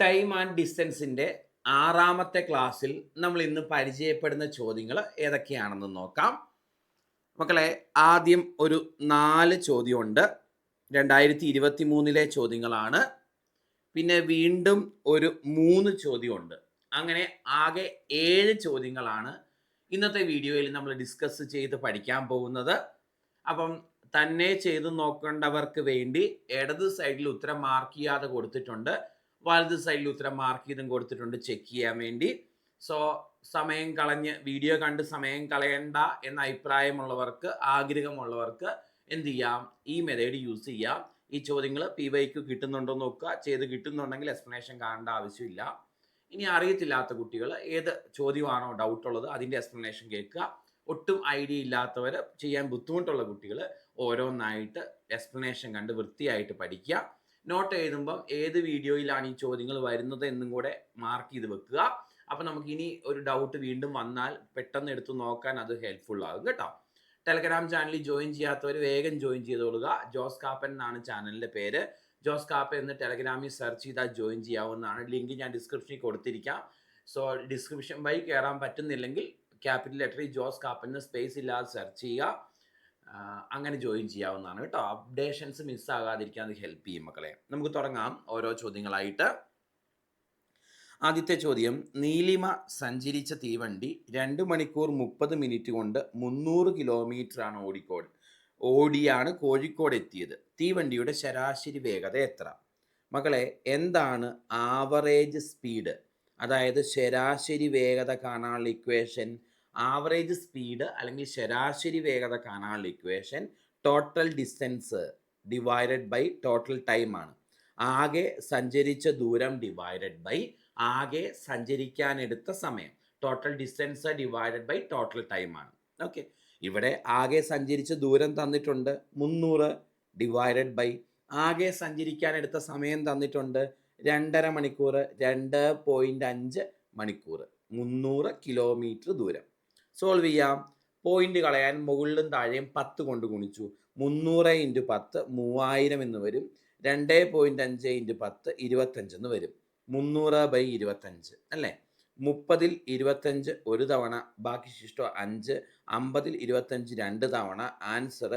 Time and ഡിസ്റ്റൻസിൻ്റെ ആറാമത്തെ ക്ലാസ്സിൽ നമ്മൾ ഇന്ന് പരിചയപ്പെടുന്ന ചോദ്യങ്ങൾ ഏതൊക്കെയാണെന്ന് നോക്കാം. മക്കളെ, ആദ്യം ഒരു 4 ചോദ്യമുണ്ട്. 2023 ചോദ്യങ്ങളാണ്. പിന്നെ വീണ്ടും ഒരു 3 ചോദ്യമുണ്ട്. അങ്ങനെ ആകെ 7 ചോദ്യങ്ങളാണ് ഇന്നത്തെ വീഡിയോയിൽ നമ്മൾ ഡിസ്കസ് ചെയ്ത് പഠിക്കാൻ പോകുന്നത്. അപ്പം തന്നെ ചെയ്ത് നോക്കേണ്ടവർക്ക് വേണ്ടി ഇടത് സൈഡിൽ ഉത്തരം മാർക്ക് ചെയ്യാതെ കൊടുത്തിട്ടുണ്ട്, വലത് സൈഡിൽ ഉത്തരം മാർക്ക് ചെയ്തും കൊടുത്തിട്ടുണ്ട് ചെക്ക് ചെയ്യാൻ വേണ്ടി. സോ സമയം കളഞ്ഞ് വീഡിയോ കണ്ട് സമയം കളയണ്ട എന്ന അഭിപ്രായമുള്ളവർക്ക്, ആഗ്രഹമുള്ളവർക്ക് എന്ത് ചെയ്യാം, ഈ മെത്തേഡ് യൂസ് ചെയ്യാം. ഈ ചോദ്യങ്ങൾ PYQ കിട്ടുന്നുണ്ടോ നോക്കുക. ചെയ്ത് കിട്ടുന്നുണ്ടെങ്കിൽ എക്സ്പ്ലനേഷൻ കാണേണ്ട ആവശ്യമില്ല. ഇനി അറിയത്തില്ലാത്ത കുട്ടികൾ ഏത് ചോദ്യമാണോ ഡൗട്ട് ഉള്ളത് അതിൻ്റെ എക്സ്പ്ലനേഷൻ കേൾക്കുക. ഒട്ടും ഐഡിയ ഇല്ലാത്തവർ, ചെയ്യാൻ ബുദ്ധിമുട്ടുള്ള കുട്ടികൾ ഓരോന്നായിട്ട് എക്സ്പ്ലനേഷൻ കണ്ട് വൃത്തിയായിട്ട് പഠിക്കുക. നോട്ട് എഴുതുമ്പം ഏത് വീഡിയോയിലാണ് ഈ ചോദ്യങ്ങൾ വരുന്നത് എന്നും കൂടെ മാർക്ക് ചെയ്ത് വെക്കുക. അപ്പം നമുക്ക് ഇനി ഒരു ഡൗട്ട് വീണ്ടും വന്നാൽ പെട്ടെന്ന് എടുത്ത് നോക്കാൻ അത് ഹെൽപ്ഫുൾ ആകും കേട്ടോ. ടെലഗ്രാം ചാനലിൽ ജോയിൻ ചെയ്യാത്തവർ വേഗം ജോയിൻ ചെയ്തോളുക. ജോസ് കാപ്പൻ എന്നാണ് ചാനലിൻ്റെ പേര്. ജോസ് കാപ്പൻ എന്ന് ടെലഗ്രാമിൽ സെർച്ച് ചെയ്താൽ ജോയിൻ ചെയ്യാവുന്നതാണ്. ലിങ്ക് ഞാൻ ഡിസ്ക്രിപ്ഷനിൽ കൊടുത്തിരിക്കാം. സോ ഡിസ്ക്രിപ്ഷൻ വഴി കയറാൻ പറ്റുന്നില്ലെങ്കിൽ ക്യാപിറ്റൽ ലെറ്ററിൽ ജോസ് കാപ്പൻ സ്പേസ് ഇല്ലാതെ സെർച്ച് ചെയ്യുക. അങ്ങനെ ജോയിൻ ചെയ്യാവുന്നതാണ് കേട്ടോ. അപ്ഡേഷൻസ് മിസ്സാകാതിരിക്കാൻ അത് ഹെൽപ്പ് ചെയ്യും മക്കളെ. നമുക്ക് തുടങ്ങാം ഓരോ ചോദ്യങ്ങളായിട്ട്. ആദ്യത്തെ ചോദ്യം: നീലിമ സഞ്ചരിച്ച തീവണ്ടി 2 മണിക്കൂർ 30 മിനിറ്റ് കൊണ്ട് 300 കിലോമീറ്റർ ആണ് ഓടിയാണ് കോഴിക്കോട് എത്തിയത്. തീവണ്ടിയുടെ ശരാശരി വേഗത എത്ര? മക്കളെ, എന്താണ് ആവറേജ് സ്പീഡ്? അതായത് ശരാശരി വേഗത കാണാനുള്ള ഇക്വേഷൻ ആവറേജ് സ്പീഡ് അല്ലെങ്കിൽ ശരാശരി വേഗത കാണാനുള്ള equation total distance divided by total time ആണ്. ആകെ സഞ്ചരിച്ച ദൂരം ഡിവൈഡഡ് ബൈ ആകെ സഞ്ചരിക്കാനെടുത്ത സമയം. Total distance divided by total time ആണ്. ഓക്കെ, ഇവിടെ ആകെ സഞ്ചരിച്ച ദൂരം തന്നിട്ടുണ്ട് 300 ഡിവൈഡഡ് ബൈ ആകെ സഞ്ചരിക്കാനെടുത്ത സമയം തന്നിട്ടുണ്ട് 2.5 മണിക്കൂർ, 2.5 മണിക്കൂർ, 300 കിലോമീറ്റർ ദൂരം. സോൾവ് ചെയ്യാം. പോയിന്റ് കളയാൻ മുകളിലും താഴെയും 10 കൊണ്ട് ഗുണിച്ചു. 300 × 10 3000 എന്ന് വരും. 2.5 × 10 25 എന്ന് വരും. 300/25 അല്ലേ? 30-ൽ 25 ഒരു തവണ, ബാക്കി ശിഷ്ടം 5. 50-ൽ 25 2 തവണ. ആൻസർ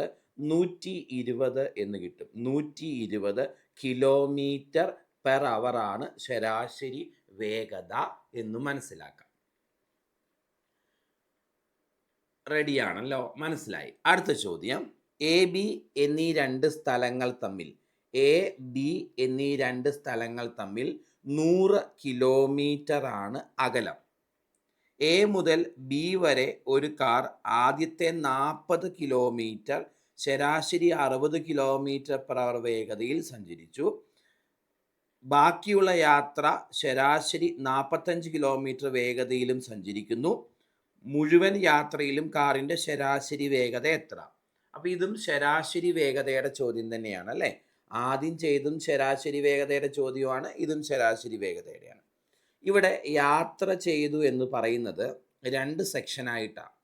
120 എന്ന് കിട്ടും. 120 കിലോമീറ്റർ പെർ അവർ ആണ് ശരാശരി വേഗത എന്ന് മനസ്സിലാക്കാം. റെഡിയാണല്ലോ, മനസ്സിലായി. അടുത്ത ചോദ്യം: AB എന്നീ 2 സ്ഥലങ്ങൾ തമ്മിൽ എന്നീ 2 സ്ഥലങ്ങൾ തമ്മിൽ 100 കിലോമീറ്റർ ആണ് അകലം. A മുതൽ B വരെ ഒരു കാർ ആദ്യത്തെ 40 കിലോമീറ്റർ ശരാശരി 60 കിലോമീറ്റർ പെർ അവർ വേഗതയിൽ സഞ്ചരിച്ചു. ബാക്കിയുള്ള യാത്ര ശരാശരി 45 കിലോമീറ്റർ വേഗതയിലും സഞ്ചരിക്കുന്നു. മുഴുവൻ യാത്രയിലും കാറിൻ്റെ ശരാശരി വേഗത എത്ര? അപ്പോൾ ഇതും ശരാശരി വേഗതയുടെ ചോദ്യം തന്നെയാണ് അല്ലേ? ആദ്യം ചെയ്തും ശരാശരി വേഗതയുടെ ചോദ്യമാണ്, ഇതും ശരാശരി വേഗതയുടെയാണ്. ഇവിടെ യാത്ര ചെയ്തു എന്ന് പറയുന്നത് 2 സെക്ഷനായിട്ടാണ്.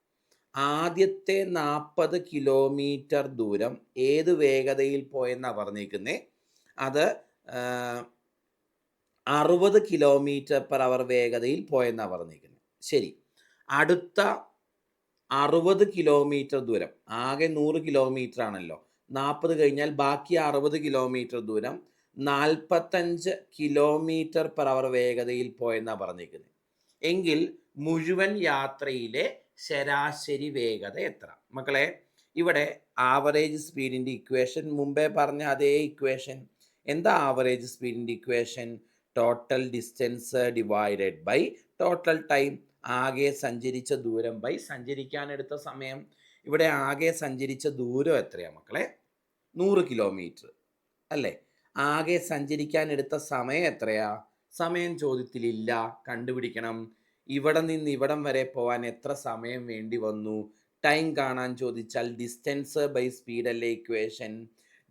ആദ്യത്തെ 40 കിലോമീറ്റർ ദൂരം ഏത് വേഗതയിൽ പോയെന്നാണ് പറഞ്ഞിരിക്കുന്നത്? അത് 60 കിലോമീറ്റർ പെർ അവർ വേഗതയിൽ പോയെന്നാണ് പറഞ്ഞിരിക്കുന്നത്. ശരി, അടുത്ത 60 കിലോമീറ്റർ ദൂരം, ആകെ 100 കിലോമീറ്റർ ആണല്ലോ, 40 കഴിഞ്ഞാൽ ബാക്കി 60 കിലോമീറ്റർ ദൂരം 45 കിലോമീറ്റർ പെർ അവർ വേഗതയിൽ പോയെന്നാണ് പറഞ്ഞിരിക്കുന്നത്. എങ്കിൽ മുഴുവൻ യാത്രയിലെ ശരാശരി വേഗത എത്ര? മക്കളെ, ഇവിടെ ആവറേജ് സ്പീഡിൻ്റെ ഇക്വേഷൻ മുമ്പേ പറഞ്ഞ അതേ ഇക്വേഷൻ. എന്താ ആവറേജ് സ്പീഡിൻ്റെ equation? Total distance divided by total time. ആകെ സഞ്ചരിച്ച ദൂരം ബൈ സഞ്ചരിക്കാനെടുത്ത സമയം. ഇവിടെ ആകെ സഞ്ചരിച്ച ദൂരം എത്രയാണ് മക്കളെ? 100 കിലോമീറ്റർ അല്ലേ? ആകെ സഞ്ചരിക്കാനെടുത്ത സമയം എത്രയാ? സമയം ചോദ്യത്തിലില്ല, കണ്ടുപിടിക്കണം. ഇവിടെ നിന്ന് ഇവിടം വരെ പോകാൻ എത്ര സമയം വേണ്ടി വന്നു? ടൈം കാണാൻ ചോദിച്ചാൽ ഡിസ്റ്റൻസ് ബൈ സ്പീഡ് അല്ലേ ഇക്വേഷൻ?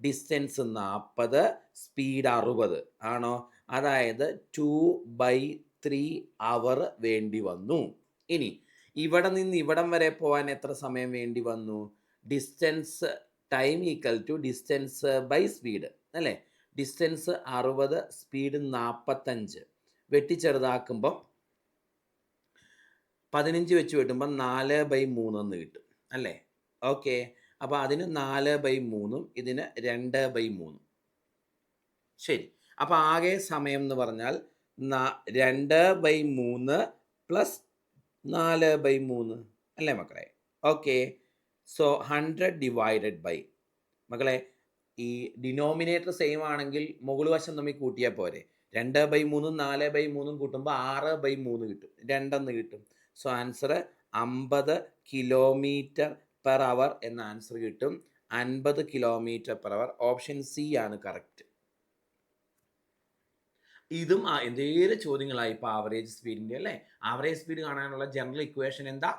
ഡിസ്റ്റൻസ് 40, സ്പീഡ് 60 ആണോ? അതായത് 2/3 അവർ വേണ്ടി വന്നു. ഇനി ഇവിടെ നിന്ന് ഇവിടം വരെ പോകാൻ എത്ര സമയം വേണ്ടി വന്നു? Distance time equal to distance by speed അല്ലേ? Distance 60, speed 45. വെട്ടിച്ചെറുതാക്കുമ്പോൾ 15 വെച്ച് വെട്ടുമ്പോൾ 4/3 എന്ന് കിട്ടും അല്ലേ? ഓക്കെ. അപ്പോൾ അതിന് 4/3 ഇതിന് 2/3. ശരി. അപ്പോൾ ആകെ സമയം എന്ന് പറഞ്ഞാൽ 2/3 പ്ലസ് 4/3 അല്ലേ മക്കളെ? ഓക്കെ. സോ 100 ഡിവൈഡഡ് ബൈ, മക്കളെ ഈ ഡിനോമിനേറ്റർ സെയിം ആണെങ്കിൽ മുകൾ വശം തമ്മിൽ കൂട്ടിയാൽ പോരെ. 2/3 4/3 കൂട്ടുമ്പോൾ 6/3 കിട്ടും, 2 കിട്ടും. സോ ആൻസർ 50 കിലോമീറ്റർ പെർ അവർ എന്ന ആൻസർ കിട്ടും. 50 കിലോമീറ്റർ പെർ അവർ. ഓപ്ഷൻ സി ആണ് കറക്റ്റ്. ഇതും എന്തേലും ചോദ്യങ്ങളായി. ഇപ്പോൾ ആവറേജ് സ്പീഡിൻ്റെ അല്ലേ? ആവറേജ് സ്പീഡ് കാണാനുള്ള ജനറൽ ഇക്വേഷൻ എന്താ?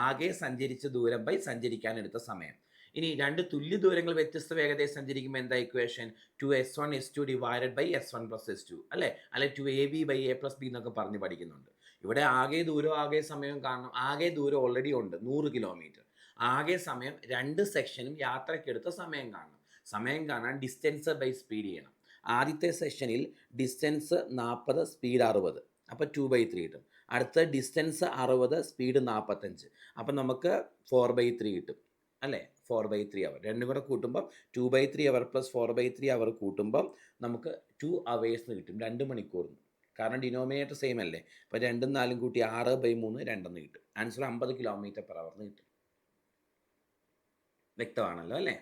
ആകെ സഞ്ചരിച്ച ദൂരം ബൈ സഞ്ചരിക്കാൻ എടുത്ത സമയം. ഇനി രണ്ട് തുല്യ ദൂരങ്ങൾ വ്യത്യസ്ത വേഗതയിൽ സഞ്ചരിക്കുമ്പോൾ എന്താ equation? 2s1 s2 divided by s1 plus s2 അല്ലേ? അല്ലെ 2ab by a plus b എന്നൊക്കെ പറഞ്ഞ് പഠിക്കുന്നുണ്ട്. ഇവിടെ ആകെ ദൂരം ആകെ സമയം കാണണം. ആകെ ദൂരം ഓൾറെഡി ഉണ്ട് 100 കിലോമീറ്റർ. ആകെ സമയം രണ്ട് സെക്ഷനും യാത്രയ്ക്കെടുത്ത സമയം കാണണം. സമയം കാണാൻ ഡിസ്റ്റൻസ് ബൈ സ്പീഡ് ചെയ്യണം. ആദ്യത്തെ സെഷനിൽ ഡിസ്റ്റൻസ് 40, സ്പീഡ് 60, അപ്പോൾ 2/3 കിട്ടും. അടുത്ത ഡിസ്റ്റൻസ് 60, സ്പീഡ് 45, അപ്പം നമുക്ക് 4/3 കിട്ടും അല്ലേ? 4/3 അവർ. രണ്ടും കൂടെ കൂട്ടുമ്പം 2/3 അവർ പ്ലസ് 4/3 അവർ കൂട്ടുമ്പം നമുക്ക് 2 hours കിട്ടും, 2 മണിക്കൂറിന്. കാരണം ഡിനോമിനേറ്റർ സെയിം അല്ലേ? അപ്പോൾ 2ഉം 4ഉം കൂട്ടി 6/3 2 കിട്ടും. ആൻസർ 50 കിലോമീറ്റർ പെർ അവർ കിട്ടും. വ്യക്തമാണല്ലോ അല്ലേ?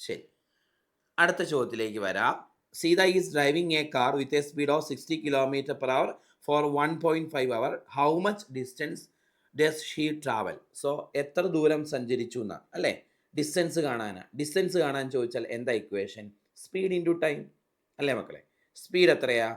ശരി, അടുത്ത ചോദ്യത്തിലേക്ക് വരാം. Sita is driving a car with a speed of 60 kilometre per hour for 1.5 hour. How much distance does she travel? So എത്ര ദൂരം സഞ്ചരിച്ചു എന്നാണ് അല്ലേ? ഡിസ്റ്റൻസ് കാണാനാണ്. ഡിസ്റ്റൻസ് കാണാൻ ചോദിച്ചാൽ എന്താ ഇക്വേഷൻ? സ്പീഡ് ഇൻറ്റു ടൈം അല്ലേ മക്കളെ? സ്പീഡ് എത്രയാ?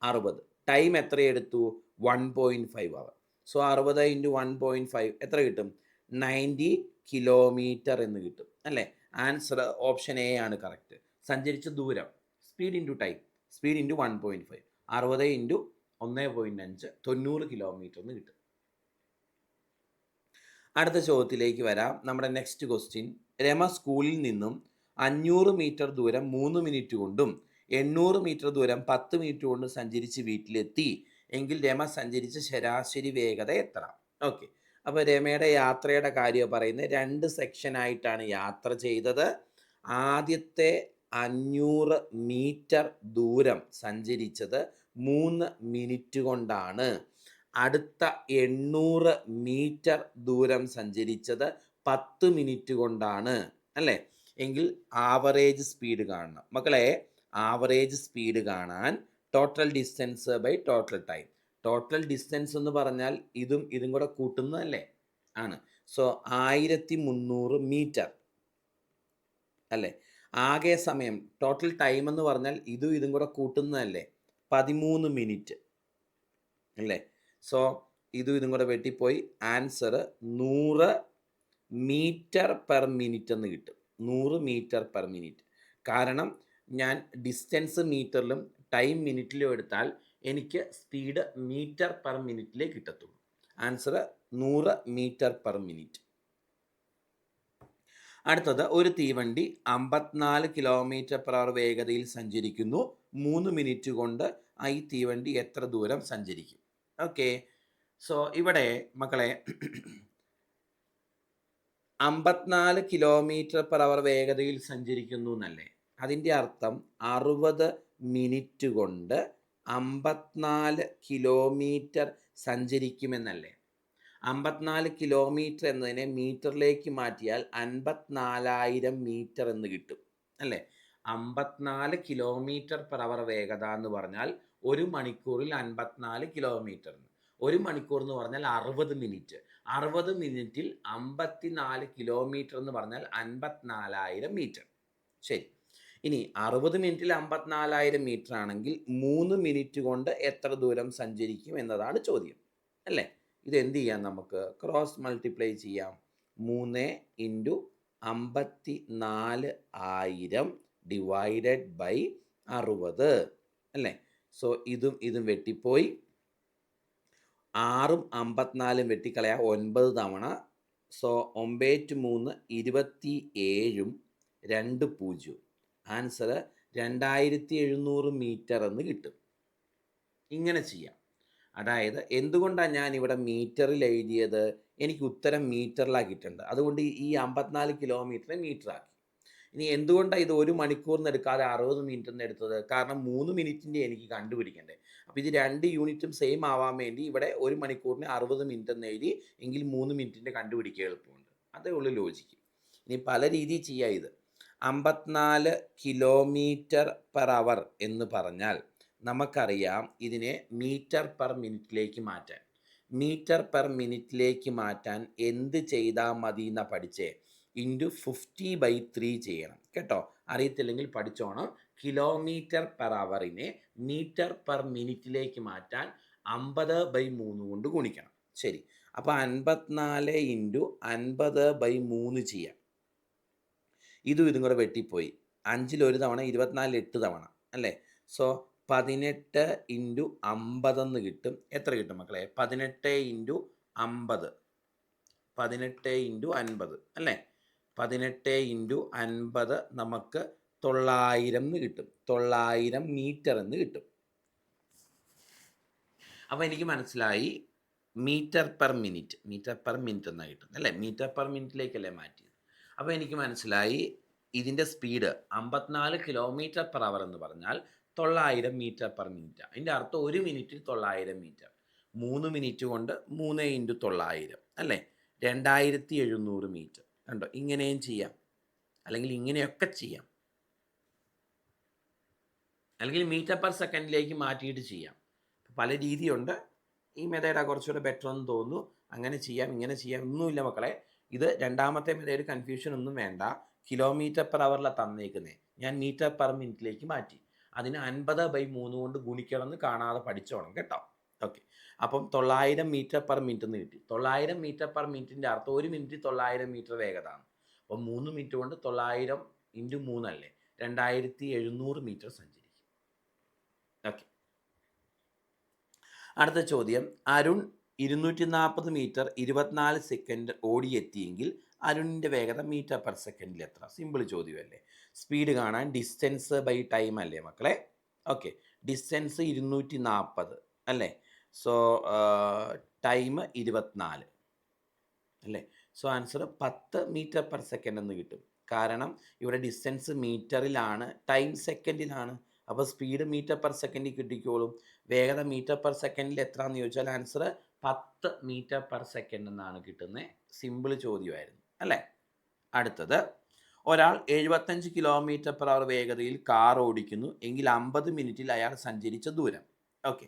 60. ടൈം എത്രയെടുത്തു? 1.5 അവർ. സോ 60 ഇൻറ്റു 1.5 എത്ര കിട്ടും? 90 കിലോമീറ്റർ എന്ന് കിട്ടും അല്ലേ? ആൻസർ ഓപ്ഷൻ എ ആണ് കറക്റ്റ്. സഞ്ചരിച്ച ദൂരം speed into time, speed into 1.5, 60 into 1.5 90 kilometre എന്ന് കിട്ടും. അടുത്ത ചോദ്യത്തിലേക്ക് വരാം. നമ്മുടെ നെക്സ്റ്റ് ക്വസ്റ്റ്യൻ. രമ സ്കൂളിൽ നിന്നും 500 മീറ്റർ ദൂരം 3 മിനിറ്റ് കൊണ്ടും 800 മീറ്റർ ദൂരം 10 മിനിറ്റ് കൊണ്ടും സഞ്ചരിച്ച് വീട്ടിലെത്തി എങ്കിൽ രമ സഞ്ചരിച്ച ശരാശരി വേഗത എത്ര? ഓക്കെ. അപ്പോൾ രമയുടെ യാത്രയുടെ കാര്യം പറയുന്നത് 2 സെക്ഷനായിട്ടാണ് യാത്ര ചെയ്തത്. ആദ്യത്തെ 500 മീറ്റർ ദൂരം സഞ്ചരിച്ചത് 3 മിനിറ്റ് കൊണ്ടാണ്. അടുത്ത 800 മീറ്റർ ദൂരം സഞ്ചരിച്ചത് 10 മിനിറ്റ് കൊണ്ടാണ് അല്ലേ? എങ്കിൽ ആവറേജ് സ്പീഡ് കാണണം മക്കളെ. ആവറേജ് സ്പീഡ് കാണാൻ total distance by total time. Total distance എന്ന് പറഞ്ഞാൽ ഇതും കൂടെ കൂട്ടുന്നതല്ലേ? ആണ്. സോ 1300 മീറ്റർ അല്ലേ? ആകെ സമയം ടോട്ടൽ ടൈം എന്ന് പറഞ്ഞാൽ ഇതും കൂടെ കൂട്ടുന്നതല്ലേ? 13 മിനിറ്റ് അല്ലേ? സോ ഇതും കൂടെ വെട്ടിപ്പോയി ആൻസർ 100 മീറ്റർ പെർ മിനിറ്റ് എന്ന് കിട്ടും. 100 മീറ്റർ പെർ മിനിറ്റ്. കാരണം ഞാൻ ഡിസ്റ്റൻസ് മീറ്ററിലും ടൈം മിനിറ്റിലും എടുത്താൽ എനിക്ക് സ്പീഡ് മീറ്റർ പെർ മിനിറ്റിലേ കിട്ടത്തുള്ളൂ. Answer 100 metre per minute. അടുത്തത്, ഒരു തീവണ്ടി 54 കിലോമീറ്റർ പെർ അവർ വേഗതയിൽ സഞ്ചരിക്കുന്നു. 3 മിനിറ്റ് കൊണ്ട് ഈ തീവണ്ടി എത്ര ദൂരം സഞ്ചരിക്കും? ഓക്കെ. സോ ഇവിടെ മക്കളെ 54 കിലോമീറ്റർ പെർ അവർ വേഗതയിൽ സഞ്ചരിക്കുന്നു എന്നല്ലേ? അതിൻ്റെ അർത്ഥം 60 മിനിറ്റ് കൊണ്ട് 54 കിലോമീറ്റർ സഞ്ചരിക്കുമെന്നല്ലേ? 54 കിലോമീറ്റർ എന്നതിനെ മീറ്ററിലേക്ക് മാറ്റിയാൽ 54,000 മീറ്റർ എന്ന് കിട്ടും അല്ലേ? 54 കിലോമീറ്റർ പെർ അവർ വേഗത എന്ന് പറഞ്ഞാൽ 1 മണിക്കൂറിൽ 54 കിലോമീറ്റർ. 1 മണിക്കൂർ എന്ന് പറഞ്ഞാൽ 60 മിനിറ്റ്. 60 മിനിറ്റിൽ 54 കിലോമീറ്റർ എന്ന് പറഞ്ഞാൽ 54,000 മീറ്റർ. ശരി. ഇനി 60 മിനിറ്റിൽ 54,000 മീറ്റർ ആണെങ്കിൽ 3 മിനിറ്റ് കൊണ്ട് എത്ര ദൂരം സഞ്ചരിക്കും എന്നതാണ് ചോദ്യം അല്ലേ? ഇത് എന്ത് ചെയ്യാം? നമുക്ക് ക്രോസ് മൾട്ടിപ്ലൈ ചെയ്യാം. 3 ഇൻറ്റു 54,000 ഡിവൈഡഡ് ബൈ 60 അല്ലേ? സോ ഇതും വെട്ടിപ്പോയി. 6ഉം 54ഉം വെട്ടിക്കളയാം 9 തവണ. സോ 9 3 27ഉം 2 0. ആൻസർ 2700 മീറ്റർ എന്ന് കിട്ടും. ഇങ്ങനെ ചെയ്യാം അതായത് എന്തുകൊണ്ടാണ് ഞാൻ ഇവിടെ മീറ്ററിൽ എഴുതിയത്? എനിക്ക് ഉത്തരം മീറ്ററിലാണ് കിട്ടേണ്ടത്. അതുകൊണ്ട് ഈ 54 കിലോമീറ്ററിനെ മീറ്ററാക്കി. ഇനി എന്തുകൊണ്ടാണ് ഇത് 1 മണിക്കൂറിന് എടുക്കാതെ 60 മിനിറ്റിന് എടുത്തത്? കാരണം 3 മിനിറ്റിൻ്റെ എനിക്ക് കണ്ടുപിടിക്കണ്ടേ. അപ്പോൾ ഇത് 2 യൂണിറ്റും സെയിം ആവാൻ വേണ്ടി ഇവിടെ 1 മണിക്കൂറിന് 60 മിനിറ്റ് എന്ന് എഴുതി. എങ്കിൽ 3 മിനിറ്റിൻ്റെ കണ്ടുപിടിക്കാൻ എളുപ്പമുണ്ട്. അതേ ഉള്ളൂ ലോജിക്ക്. ഇനി പല രീതിയിൽ ചെയ്യാം ഇത്. 54 കിലോമീറ്റർ പെർ അവർ എന്ന് പറഞ്ഞാൽ നമുക്കറിയാം ഇതിനെ മീറ്റർ പെർ മിനിറ്റിലേക്ക് മാറ്റാൻ. മീറ്റർ പെർ മിനിറ്റിലേക്ക് മാറ്റാൻ എന്ത് ചെയ്താൽ മതി എന്നാണ് പഠിച്ചേ? ഇൻറ്റു 50/3 ചെയ്യണം കേട്ടോ. അറിയത്തില്ലെങ്കിൽ പഠിച്ചോണം. കിലോമീറ്റർ പെർ അവറിനെ മീറ്റർ പെർ മിനിറ്റിലേക്ക് മാറ്റാൻ 50/3 കൊണ്ട് ഗുണിക്കണം. ശരി, അപ്പോൾ 54 ഇൻറ്റു 50/3 ചെയ്യാം. ഇതും കൂടെ വെട്ടിപ്പോയി. 5ൽ 1 തവണ, 24 8 തവണ അല്ലേ. സോ 18 ഇൻറ്റു 50 എന്ന് കിട്ടും. എത്ര കിട്ടും മക്കളെ? 18 ഇൻറ്റു 50, 18 ഇൻറ്റു 50 അല്ലേ. 18 ഇൻറ്റു 50 നമുക്ക് 900 എന്ന് കിട്ടും. 900 മീറ്റർ എന്ന് കിട്ടും. അപ്പോൾ എനിക്ക് മനസ്സിലായി മീറ്റർ പെർ മിനിറ്റ് എന്നാണ് കിട്ടുന്നത് അല്ലേ. മീറ്റർ പെർ മിനിറ്റിലേക്കല്ലേ മാറ്റിയത്. അപ്പോൾ എനിക്ക് മനസ്സിലായി ഇതിൻ്റെ സ്പീഡ് 54 കിലോമീറ്റർ പെർ അവർ എന്ന് പറഞ്ഞാൽ 900 മീറ്റർ പെർ മിനിറ്റ്. അതിൻ്റെ അർത്ഥം 1 മിനിറ്റിൽ 900 മീറ്റർ. 3 മിനിറ്റ് കൊണ്ട് 3 ഇൻറ്റു 900 അല്ലേ, 2700 മീറ്റർ. കണ്ടോ, ഇങ്ങനെയും ചെയ്യാം, അല്ലെങ്കിൽ ഇങ്ങനെയൊക്കെ ചെയ്യാം, അല്ലെങ്കിൽ മീറ്റർ പെർ സെക്കൻഡിലേക്ക് മാറ്റിയിട്ട് ചെയ്യാം. പല രീതിയുണ്ട്. ഈ മെത്തേഡാണ് കുറച്ചുകൂടെ ബെറ്റർ എന്ന് തോന്നുന്നു. അങ്ങനെ ചെയ്യാം, ഇങ്ങനെ ചെയ്യാം, ഒന്നുമില്ല മക്കളെ. ഇത് രണ്ടാമത്തെ മെത്തേഡ് കൺഫ്യൂഷൻ ഒന്നും വേണ്ട. കിലോമീറ്റർ പെർ അവറിലാണ് തന്നേക്കുന്നത്. ഞാൻ മീറ്റർ പെർ മിനിറ്റിലേക്ക് മാറ്റി. അതിന് 50/3 കൊണ്ട് ഗുണിക്കണമെന്ന് കാണാതെ പഠിച്ചോണം കേട്ടോ. ഓക്കെ, അപ്പം 900 മീറ്റർ പെർ മിനിറ്റ് എന്ന് കിട്ടി. 900 മീറ്റർ പെർ മിനിറ്റിൻ്റെ അർത്ഥം 1 മിനിറ്റ് 900 മീറ്റർ വേഗതയാണ്. അപ്പം 3 മിനിറ്റ് കൊണ്ട് 900 ഇൻറ്റു 3 അല്ലേ, 2700 മീറ്റർ സഞ്ചരിക്കും. ഓക്കെ, അടുത്ത ചോദ്യം. അരുൺ 240 മീറ്റർ 24 സെക്കൻഡ് ഓടിയെത്തിയെങ്കിൽ അരുണിൻ്റെ വേഗത മീറ്റർ പെർ സെക്കൻഡിൽ എത്ര? സിമ്പിൾ ചോദ്യമല്ലേ. സ്പീഡ് കാണാൻ ഡിസ്റ്റൻസ് ബൈ ടൈം അല്ലേ മക്കളെ. ഓക്കെ, ഡിസ്റ്റൻസ് 240 അല്ലേ. സോ ടൈം 24 അല്ലേ. So answer 10 metre per second എന്ന് കിട്ടും. കാരണം ഇവിടെ ഡിസ്റ്റൻസ് മീറ്ററിലാണ്, ടൈം സെക്കൻഡിലാണ്. അപ്പോൾ സ്പീഡ് മീറ്റർ പെർ സെക്കൻഡിൽ കിട്ടിക്കോളും. വേഗത മീറ്റർ പെർ സെക്കൻഡിൽ എത്രയാണെന്ന് ചോദിച്ചാൽ ആൻസർ 10 മീറ്റർ പെർ സെക്കൻഡ് എന്നാണ് കിട്ടുന്നത്. സിമ്പിൾ ചോദ്യമായിരുന്നു അല്ലേ. അടുത്തത്, ഒരാൾ 75 കിലോമീറ്റർ പെർ അവർ വേഗതയിൽ കാർ ഓടിക്കുന്നു എങ്കിൽ 50 മിനിറ്റിൽ അയാൾ സഞ്ചരിച്ച ദൂരം. ഓക്കെ,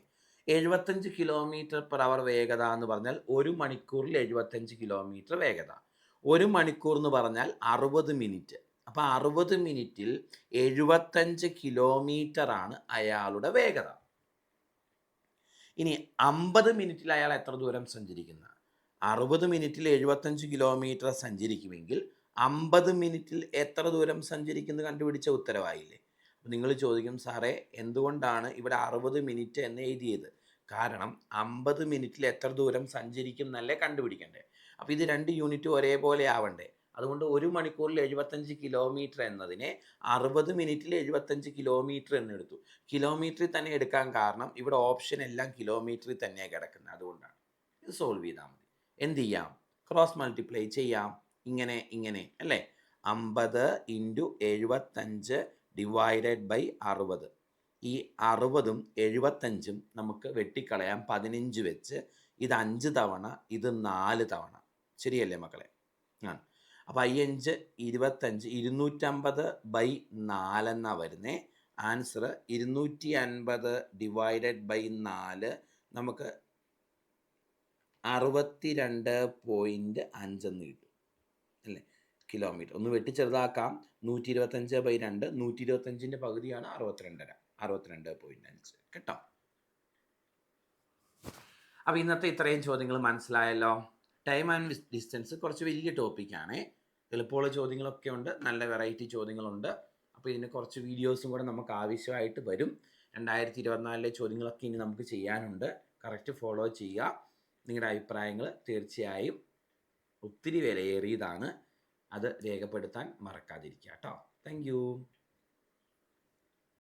75 കിലോമീറ്റർ പെർ അവർ വേഗത എന്ന് പറഞ്ഞാൽ 1 മണിക്കൂറിൽ 75 കിലോമീറ്റർ വേഗത. 1 മണിക്കൂർ എന്ന് പറഞ്ഞാൽ 60 മിനിറ്റ്. അപ്പോൾ 60 മിനിറ്റിൽ 75 കിലോമീറ്റർ ആണ് അയാളുടെ വേഗത. ഇനി 50 മിനിറ്റിൽ അയാൾ എത്ര ദൂരം സഞ്ചരിക്കുന്ന? 60 മിനിറ്റിൽ 75 കിലോമീറ്റർ സഞ്ചരിക്കുമെങ്കിൽ 50 മിനിറ്റിൽ എത്ര ദൂരം സഞ്ചരിക്കുന്നത് കണ്ടുപിടിച്ച ഉത്തരവായില്ലേ. അപ്പോൾ നിങ്ങൾ ചോദിക്കും, സാറേ എന്തുകൊണ്ടാണ് ഇവിടെ 60 മിനിറ്റ് എന്ന് എഴുതിയത്? കാരണം 50 മിനിറ്റിൽ എത്ര ദൂരം സഞ്ചരിക്കും എന്നല്ലേ കണ്ടുപിടിക്കണ്ടേ. അപ്പോൾ ഇത് 2 യൂണിറ്റ് ഒരേപോലെ ആവണ്ടേ. അതുകൊണ്ട് 1 മണിക്കൂറിൽ 75 കിലോമീറ്റർ എന്നതിനെ 60 മിനിറ്റിൽ 75 കിലോമീറ്റർ എന്നെടുത്തു. കിലോമീറ്ററിൽ തന്നെ എടുക്കാൻ കാരണം ഇവിടെ ഓപ്ഷൻ എല്ലാം കിലോമീറ്ററിൽ തന്നെയാണ് കിടക്കുന്നത്. അതുകൊണ്ടാണ്. ഇത് സോൾവ് ചെയ്താൽ മതി. എന്ത് ചെയ്യാം? ക്രോസ് മൾട്ടിപ്ലൈ ചെയ്യാം. ഇങ്ങനെ അല്ലേ. 50 ഇൻറ്റു 75 ഡിവൈഡഡ് ബൈ 60. ഈ 60ഉം 75ഉം നമുക്ക് വെട്ടിക്കളയാം 15 വെച്ച്. ഇത് 5 തവണ, ഇത് 4 തവണ. ശരിയല്ലേ മക്കളെ? അപ്പോൾ 5 25 250/4 എന്നാണ് വരുന്നത്. ആൻസർ 250 ഡിവൈഡഡ് ബൈ 4 നമുക്ക് 62.5 എന്ന് കിട്ടും അല്ലേ, കിലോമീറ്റർ. ഒന്ന് വെട്ടിച്ചെറുതാക്കാം. 125/2, 125ൻ്റെ പകുതിയാണ് 62.5 കേട്ടോ. അപ്പോൾ ഇന്നത്തെ ഇത്രയും ചോദ്യങ്ങൾ മനസ്സിലായല്ലോ. ടൈം ആൻഡ് ഡിസ്റ്റൻസ് കുറച്ച് വലിയ ടോപ്പിക്കാണ്. എളുപ്പമുള്ള ചോദ്യങ്ങളൊക്കെ ഉണ്ട്, നല്ല വെറൈറ്റി ചോദ്യങ്ങളുണ്ട്. അപ്പോൾ ഇതിന് കുറച്ച് വീഡിയോസും കൂടെ നമുക്ക് ആവശ്യമായിട്ട് വരും. 2024 ചോദ്യങ്ങളൊക്കെ ഇനി നമുക്ക് ചെയ്യാനുണ്ട്. കറക്റ്റ് ഫോളോ ചെയ്യുക. നിങ്ങളുടെ അഭിപ്രായങ്ങൾ തീർച്ചയായും ഒത്തിരി വിലയേറിയതാണ്. അത് രേഖപ്പെടുത്താൻ മറക്കാതിരിക്കുക കേട്ടോ. Thank you.